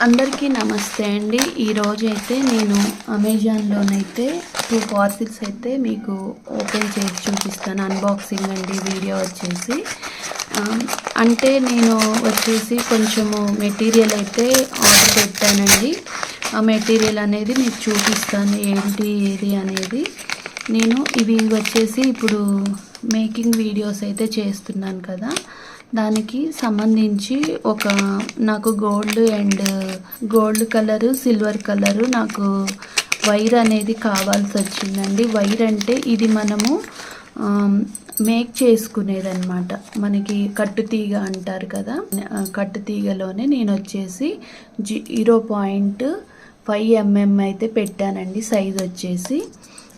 అందరికీ నమస్తే అండి. ఈరోజైతే నేను అమెజాన్లోనైతే 2 పార్సిల్స్ అయితే మీకు ఓపెన్ చేసి చూపిస్తాను. అన్బాక్సింగ్ అండి వీడియో వచ్చేసి. అంటే నేను వచ్చేసి కొంచెము మెటీరియల్ అయితే ఆర్డర్ పెట్టానండి. ఆ మెటీరియల్ అనేది మీకు చూపిస్తాను ఏంటి ఏది అనేది. నేను ఇవి వచ్చేసి ఇప్పుడు మేకింగ్ వీడియోస్ అయితే చేస్తున్నాను కదా, దానికి సంబంధించి నాకు గోల్డ్ కలరు, సిల్వర్ కలరు నాకు వైర్ అనేది కావాల్సి వచ్చిందండి. వైర్ అంటే ఇది మనము మేక్ చేసుకునేదన్నమాట. మనకి కట్టుతీగ అంటారు కదా, కట్టుతీగలోనే నేను వచ్చేసి 0.5 mm అయితే పెట్టానండి. సైజ్ వచ్చేసి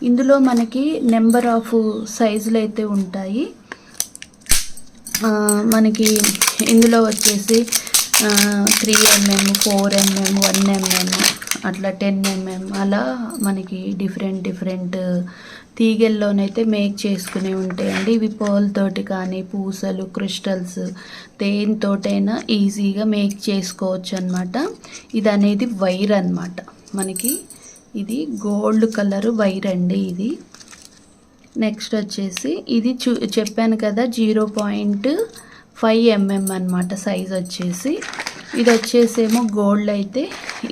ఇందులో మనకి నెంబర్ ఆఫ్ సైజులు అయితే ఉంటాయి. మనకి ఇందులో వచ్చేసి 3 mm, 4 mm, 1 mm అట్లా 10 mm అలా మనకి డిఫరెంట్ తీగల్లోనైతే మేక్ చేసుకునే ఉంటాయండి. ఇవి పర్ల్ తోటి కానీ పూసలు, క్రిస్టల్స్ దేనితోటైనా ఈజీగా మేక్ చేసుకోవచ్చు అన్నమాట. ఇది అనేది వైర్ అన్నమాట. మనకి ఇది గోల్డ్ కలర్ వైర్ అండి. ఇది నెక్స్ట్ వచ్చేసి ఇది చెప్పాను కదా 0.5 mm అన్నమాట సైజ్ వచ్చేసి. ఇది వచ్చేసేమో గోల్డ్ అయితే,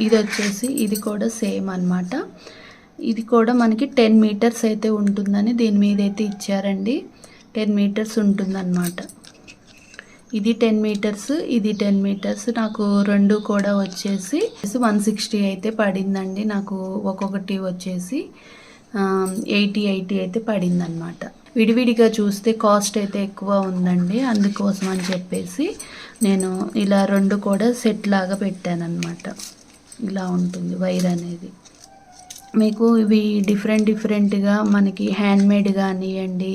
ఇది వచ్చేసి ఇది కూడా సేమ్ అన్నమాట. ఇది కూడా మనకి 10 meters అయితే ఉంటుందని దీని మీద అయితే ఇచ్చారండి. 10 meters ఉంటుందన్నమాట. ఇది 10 meters, ఇది 10 meters. నాకు రెండు కూడా వచ్చేసి 160 అయితే పడిందండి. నాకు ఒక్కొక్కటి వచ్చేసి 80 అయితే పడిందనమాట. విడివిడిగా చూస్తే కాస్ట్ అయితే ఎక్కువ ఉందండి. అందుకోసం అని చెప్పేసి నేను ఇలా రెండు కూడా సెట్ లాగా పెట్టానన్నమాట. ఇలా ఉంటుంది వైర్ అనేది. మీకు ఇవి డిఫరెంట్గా మనకి హ్యాండ్మేడ్ కానివ్వండి,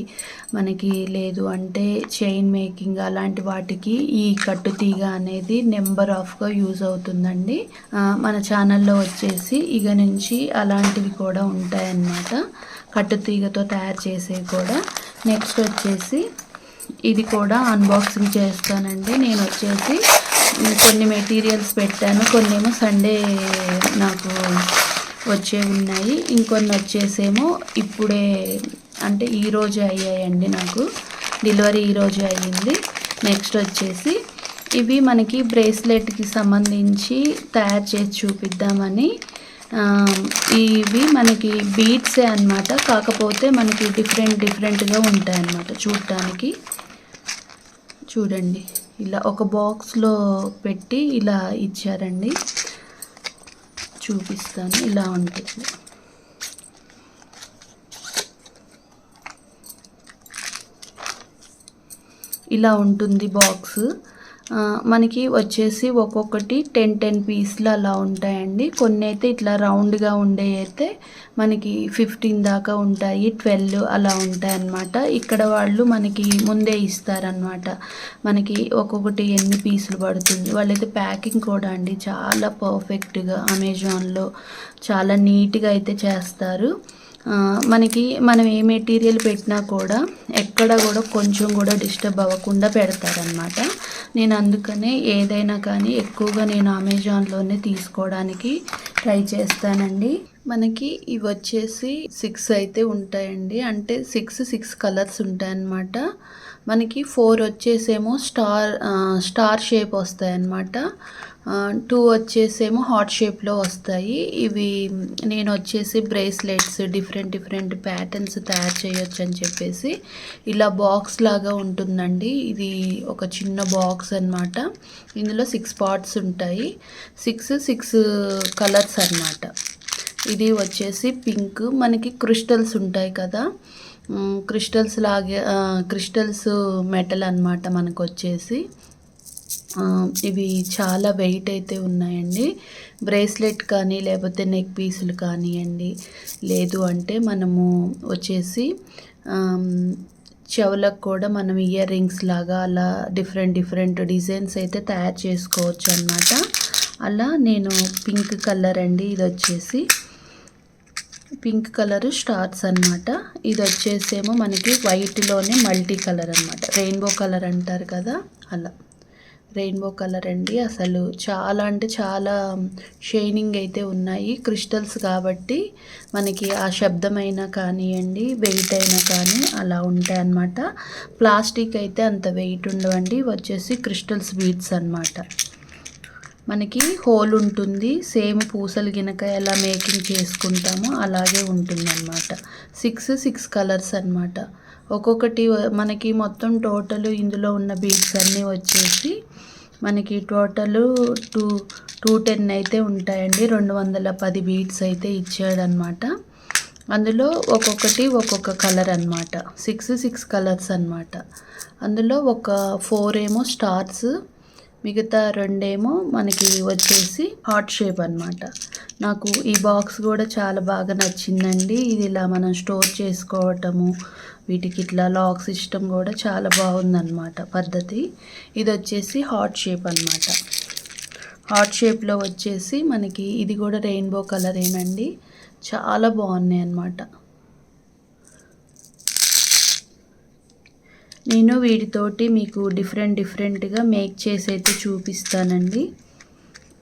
మనకి లేదు అంటే చైన్ మేకింగ్ అలాంటి వాటికి ఈ కట్టుతీగ అనేది నెంబర్ ఆఫ్గా యూజ్ అవుతుందండి. మన ఛానల్లో వచ్చేసి ఇక నుంచి అలాంటివి కూడా ఉంటాయన్నమాట, కట్టుతీగతో తయారు చేసేవి కూడా. నెక్స్ట్ వచ్చేసి ఇది కూడా అన్బాక్సింగ్ చేస్తానండి. నేను వచ్చేసి కొన్ని మెటీరియల్స్ పెట్టాను, కొన్ని ఏమో సండే నాకు వచ్చే ఉన్నాయి, ఇంకొన్ని వచ్చేసేమో ఇప్పుడే అంటే ఈరోజు అయ్యాయండి. నాకు డెలివరీ ఈరోజు అయ్యింది. నెక్స్ట్ వచ్చేసి ఇవి మనకి బ్రేస్లెట్కి సంబంధించి తయారు చేసి చూపిద్దామని. ఇవి మనకి బీడ్సే అన్నమాట, కాకపోతే మనకి డిఫరెంట్గా ఉంటాయన్నమాట చూడటానికి. చూడండి, ఇలా ఒక బాక్స్లో పెట్టి ఇలా ఇచ్చారండి. చూపిస్తాను, ఇలా ఉంటుంది. ఇలా ఉంటుంది బాక్స్. మనకి వచ్చేసి ఒక్కొక్కటి 10 పీసులు అలా ఉంటాయండి. కొన్ని అయితే ఇట్లా రౌండ్గా ఉండే అయితే మనకి 15 దాకా ఉంటాయి, 12 అలా ఉంటాయి అన్నమాట. ఇక్కడ వాళ్ళు మనకి ముందే ఇస్తారనమాట, మనకి ఒక్కొక్కటి ఎన్ని పీసులు పడుతుంది. వాళ్ళైతే ప్యాకింగ్ కూడా అండి చాలా పర్ఫెక్ట్గా అమెజాన్లో చాలా నీట్గా అయితే చేస్తారు. మనకి మనం ఏ మెటీరియల్ పెట్టినా కూడా ఎక్కడ కూడా కొంచెం కూడా డిస్టర్బ్ అవ్వకుండా పెడతారనమాట. నేను అందుకనే ఏదైనా కానీ ఎక్కువగా నేను అమెజాన్లోనే తీసుకోవడానికి ట్రై చేస్తానండి. మనకి ఇవి వచ్చేసి 6 అయితే ఉంటాయండి. అంటే 6 కలర్స్ ఉంటాయన్నమాట. మనకి 4 వచ్చేసేమో స్టార్ షేప్ వస్తాయి అన్నమాట. 2 వచ్చేసేమో హార్ట్ షేప్లో వస్తాయి. ఇవి నేను వచ్చేసి బ్రేస్లెట్స్ డిఫరెంట్ ప్యాటర్న్స్ తయారు చేయొచ్చు అని చెప్పేసి ఇలా బాక్స్ లాగా ఉంటుందండి. ఇది ఒక చిన్న బాక్స్ అన్నమాట. ఇందులో 6 parts ఉంటాయి, 6 కలర్స్ అన్నమాట. ఇది వచ్చేసి పింక్. మనకి క్రిస్టల్స్ ఉంటాయి కదా, క్రిస్టల్స్ మెటల్ అన్నమాట మనకు వచ్చేసి. ఇవి చాలా వెయిట్ అయితే ఉన్నాయండి. బ్రేస్లెట్ కానీ లేకపోతే నెక్ పీసులు కానివ్వండి, లేదు అంటే మనము వచ్చేసి చెవులకు కూడా మనం ఇయర్ రింగ్స్ లాగా అలా డిఫరెంట్ డిజైన్స్ అయితే తయారు చేసుకోవచ్చు అన్నమాట. అలా నేను పింక్ కలర్ అండి, ఇది వచ్చేసి పింక్ కలర్ స్టార్స్ అన్నమాట. ఇది వచ్చేసేమో మనకి వైట్లోనే మల్టీ కలర్ అన్నమాట, రెయిన్బో కలర్ అంటారు కదా అలా. రెయిన్బో కలర్ అండి. అసలు చాలా అంటే చాలా షైనింగ్ అయితే ఉన్నాయి, క్రిస్టల్స్ కాబట్టి మనకి ఆ శబ్దమైనా కానివ్వండి, వెయిట్ అయినా కానీ అలా ఉంటాయి అన్నమాట. ప్లాస్టిక్ అయితే అంత వెయిట్ ఉండవండి. వచ్చేసి క్రిస్టల్స్ బీడ్స్ అన్నమాట. మనకి హోల్ ఉంటుంది, సేమ్ పూసలు గినక ఎలా మేకింగ్ చేసుకుంటామో అలాగే ఉంటుందన్నమాట. 6 కలర్స్ అన్నమాట. ఒక్కొక్కటి మనకి మొత్తం టోటల్ ఇందులో ఉన్న బీడ్స్ అన్నీ వచ్చేసి మనకి టోటల్ 210 అయితే ఉంటాయండి. 210 బీడ్స్ అయితే ఇచ్చాడనమాట. అందులో ఒక్కొక్కటి ఒక్కొక్క కలర్ అన్నమాట. 6 కలర్స్ అన్నమాట. అందులో ఒక 4 ఏమో స్టార్స్, మిగతా 2 ఏమో మనకి వచ్చేసి హార్ట్ షేప్ అన్నమాట. నాకు ఈ బాక్స్ కూడా చాలా బాగా నచ్చిందండి. ఇది ఇలా మనం స్టోర్ చేసుకోవటము, వీటికి ఇట్లా లాక్ సిస్టమ్ కూడా చాలా బాగుందన్నమాట పద్ధతి. ఇది వచ్చేసి హార్ట్ షేప్ అన్నమాట. హార్ట్ షేప్లో వచ్చేసి మనకి ఇది కూడా రెయిన్బో కలరేనండి. చాలా బాగున్నాయి అన్నమాట. నేను వీటితోటి మీకు డిఫరెంట్గా మేక్ చేసి అయితే చూపిస్తానండి.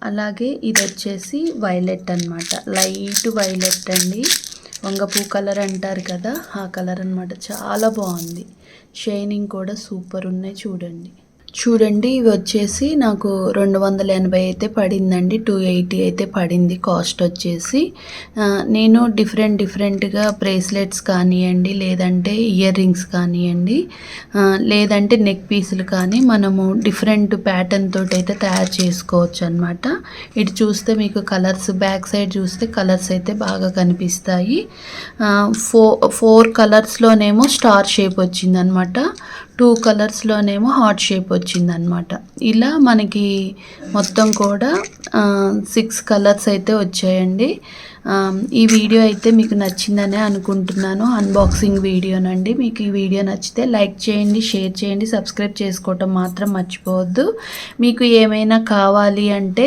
అలాగే ఇది వచ్చేసి వైలెట్ అన్నమాట. లైట్ వైలెట్ అండి. వంగపూ కలర్ అంటారు కదా, ఆ కలర్ అన్నమాట. చాలా బాగుంది. షైనింగ్ కూడా సూపర్ ఉన్నాయి. చూడండి ఇవి వచ్చేసి నాకు 280 అయితే పడిందండి. 280 అయితే పడింది కాస్ట్ వచ్చేసి. నేను డిఫరెంట్గా బ్రేస్లెట్స్ కానివ్వండి, లేదంటే ఇయర్ రింగ్స్ కానివ్వండి, లేదంటే నెక్ పీసులు కానీ మనము డిఫరెంట్ ప్యాటర్న్ తోటి అయితే తయారు చేసుకోవచ్చు అనమాట. ఇటు చూస్తే మీకు కలర్స్, బ్యాక్ సైడ్ చూస్తే కలర్స్ అయితే బాగా కనిపిస్తాయి. 4 కలర్స్లోనేమో స్టార్ షేప్ వచ్చిందనమాట. 2 కలర్స్లోనేమో హార్ట్ షేప్ వచ్చిందనమాట. ఇలా మనకి మొత్తం కూడా 6 కలర్స్ అయితే వచ్చాయండి. ఈ వీడియో అయితే మీకు నచ్చిందనే అనుకుంటున్నాను. అన్బాక్సింగ్ వీడియోనండి. మీకు ఈ వీడియో నచ్చితే లైక్ చేయండి, షేర్ చేయండి, సబ్స్క్రైబ్ చేసుకోవటం మాత్రం మర్చిపోవద్దు. మీకు ఏమైనా కావాలి అంటే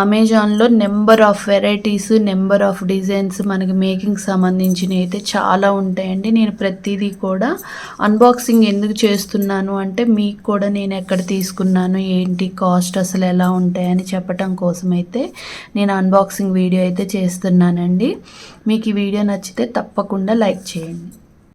అమెజాన్లో number of varieties, number of designs మనకి మేకింగ్ సంబంధించినవి అయితే చాలా ఉంటాయండి. నేను ప్రతిదీ కూడా అన్బాక్సింగ్ ఎందుకు చేస్తున్నాను అంటే మీకు కూడా నేను ఎక్కడ తీసుకున్నాను, ఏంటి కాస్ట్ అసలు ఎలా ఉంటాయని చెప్పటం కోసం అయితే నేను అన్బాక్సింగ్ వీడియో అయితే చేస్తున్నానండి. మీకు ఈ వీడియో నచ్చితే తప్పకుండా లైక్ చేయండి.